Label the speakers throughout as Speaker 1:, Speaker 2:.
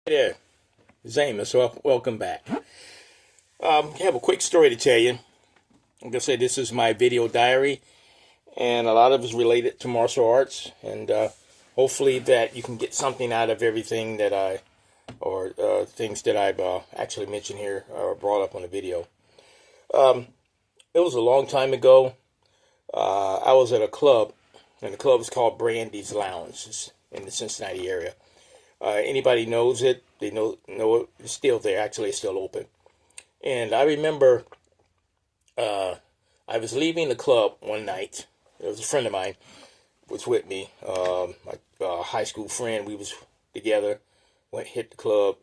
Speaker 1: Yeah, Zamus, welcome back. I have a quick story to tell you. Like I said, this is my video diary, and a lot of it is related to martial arts, and hopefully that you can get something out of everything that or things that I've actually mentioned here or brought up on the video. It was a long time ago. I was at a club, and the club is called Brandy's Lounge. It's in the Cincinnati area. Anybody knows it, they know it's still there. Actually, it's still open. And I remember I was leaving the club one night. There was a friend of mine was with me, my high school friend. We was together, hit the club,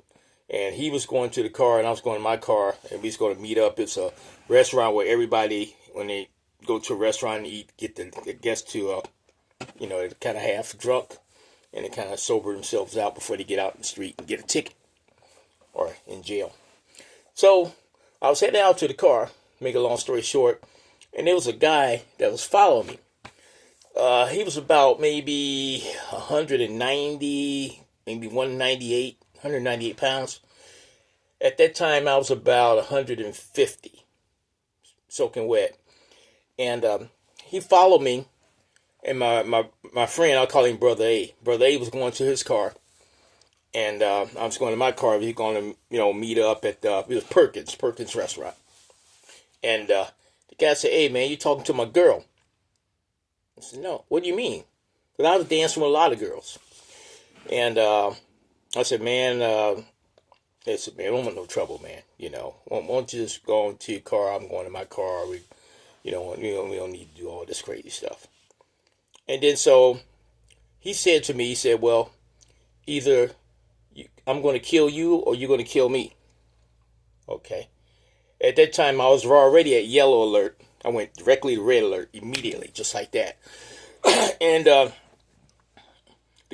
Speaker 1: and he was going to the car, and I was going to my car, and we was going to meet up. It's a restaurant where everybody, when they go to a restaurant and eat, get the guests to, kind of half drunk, and they kind of sober themselves out before they get out in the street and get a ticket or in jail. So I was heading out to the car, make a long story short, and there was a guy that was following me. He was about maybe 190, maybe 198 pounds. At that time, I was about 150, soaking wet. And he followed me, and my friend, I'll call him Brother A. Brother A was going to his car, and I was going to my car. We were going to, meet up at, it was Perkins Restaurant. And the guy said, "Hey, man, you talking to my girl?" I said, "No, what do you mean?" Because I was dancing with a lot of girls. And I said, "Man, they said, man, I don't want no trouble, man. Won't you just go into your car? I'm going to my car. We don't need to do all this crazy stuff." And then so he said to me, he said, "Well, either I'm going to kill you or you're going to kill me." Okay. At that time, I was already at yellow alert. I went directly to red alert immediately, just like that. And the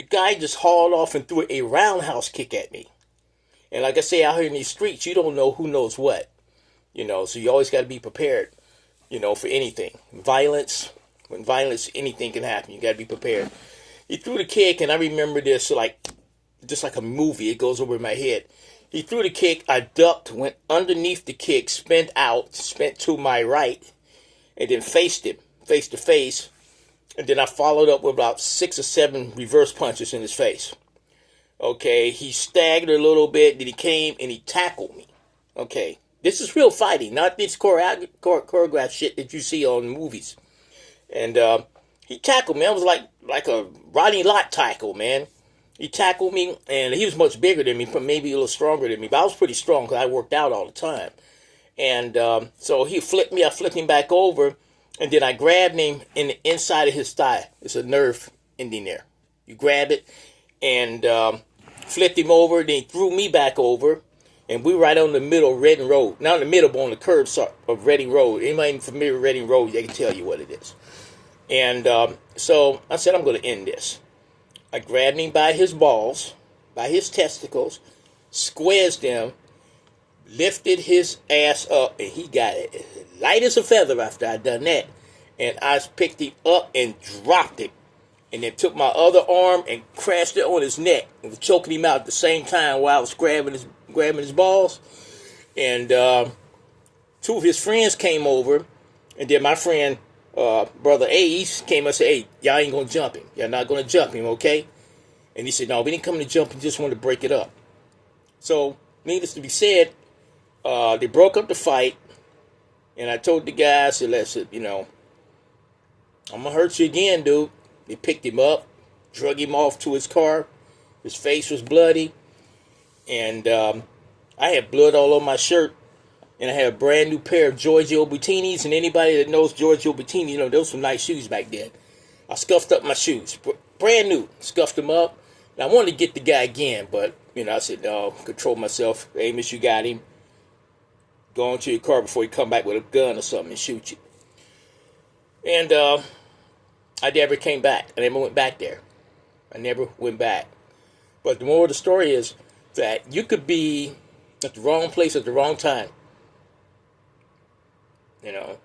Speaker 1: guy just hauled off and threw a roundhouse kick at me. And like I say, out here in these streets, you don't know who knows what. So you always got to be prepared, for anything. When violence, anything can happen. You got to be prepared. He threw the kick, and I remember this just like a movie. It goes over my head. He threw the kick. I ducked, went underneath the kick, spent to my right, and then faced him, face to face. And then I followed up with about 6 or 7 reverse punches in his face. Okay, he staggered a little bit. Then he came and he tackled me. Okay, this is real fighting, not this choreographed shit that you see on movies. And he tackled me. I was like a Rodney Lott tackle, man. He tackled me, and he was much bigger than me, maybe a little stronger than me. But I was pretty strong because I worked out all the time. And so he flipped me. I flipped him back over, and then I grabbed him in the inside of his thigh. It's a nerve ending there. You grab it and flipped him over. Then he threw me back over, and we were right on the middle of Reading Road. Not in the middle, but on the curb of Reading Road. Anybody familiar with Reading Road, they can tell you what it is. And so I said, I'm going to end this. I grabbed him by his balls, by his testicles, squeezed him, lifted his ass up, and he got it light as a feather after I'd done that. And I picked him up and dropped him. And then took my other arm and crashed it on his neck and was choking him out at the same time while I was grabbing his balls. And 2 of his friends came over, and then my friend, Brother Ace, came and said, "Hey, y'all ain't going to jump him. Y'all not going to jump him, okay?" And he said, "No, we didn't come to jump him, just wanted to break it up." So, needless to be said, they broke up the fight, and I told the guy, I said, "Listen, I'm going to hurt you again, dude." They picked him up, drug him off to his car. His face was bloody, and I had blood all on my shirt. And I had a brand new pair of Giorgio Buttinis. And anybody that knows Giorgio Buttini, those were some nice shoes back then. I scuffed up my shoes. Brand new. Scuffed them up. And I wanted to get the guy again. But, I said, no, control myself. Amos, you got him. Go into your car before you come back with a gun or something and shoot you. And I never came back. I never went back there. I never went back. But the moral of the story is that you could be at the wrong place at the wrong time.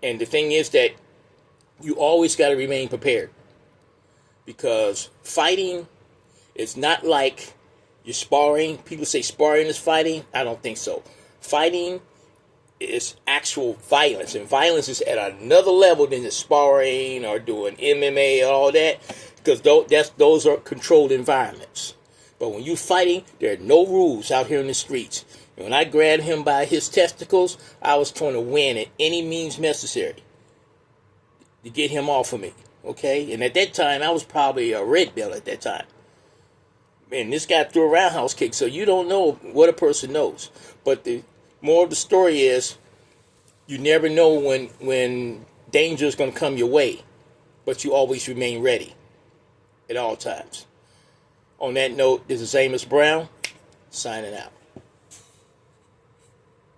Speaker 1: And the thing is that you always got to remain prepared, because fighting is not like You're sparring. People say sparring is fighting. I don't think so. Fighting is actual violence, and violence is at another level than just sparring or doing MMA and all that, because those are controlled environments. But when you're fighting, there are no rules out here in the streets. And when I grabbed him by his testicles, I was trying to win at any means necessary to get him off of me. Okay? And at that time, I was probably a red belt at that time. And this guy threw a roundhouse kick, so you don't know what a person knows. But the moral of the story is, you never know when danger is going to come your way, but you always remain ready at all times. On that note, this is Amos Brown, signing out.